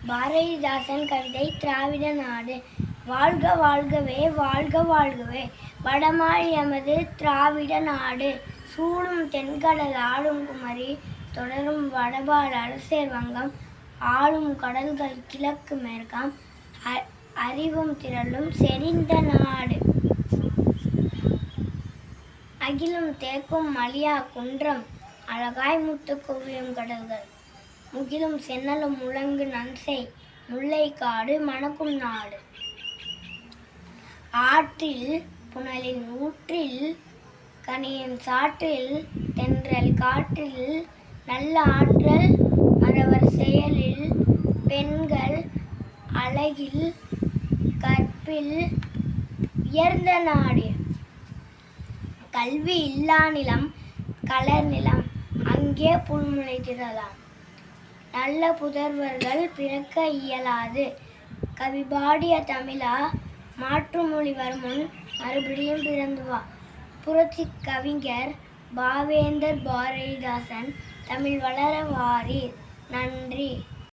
பாரதிதாசன் கவிதை திராவிட நாடு. வாழ்க வாழ்கவே வாழ்க வாழ்கவே வடமாழி எமது திராவிட நாடு. சூடும் தென்கடல் ஆடும் குமரி தொடரும் வடபால் அரசேர் வங்கம் ஆளும் கடல்கள் கிழக்கு மேற்காம் அறிவும் திரளும் செறிந்த நாடு. அகிலும் தேக்கும் மலியா குன்றம் அழகாய் முத்து குவியும் கடல்கள் முகிலும் சென்னலும் முழங்கு நன்செய் முல்லை காடு மணக்கும் நாடு. ஆற்றில் புனலின் ஊற்றில் கனியின் சாற்றில் தென்றல் காற்றில் நல்ல ஆற்றல் மறவர் செயலில் பெண்கள் அழகில் கற்பில் உயர்ந்த நாடு. கல்வி இல்லா நிலம் கலர் நிலம் அங்கே புல்முளை திரளாம் நல்ல புதல்வர்கள் பிறக்க இயலாது. கவி பாடிய தமிழா மாற்று மொழி வருமுன் மறுபடியும் பிறந்து வா. புரட்சி கவிஞர் பாவேந்தர் பாரதிதாசன். தமிழ் வளர வாரீர். நன்றி.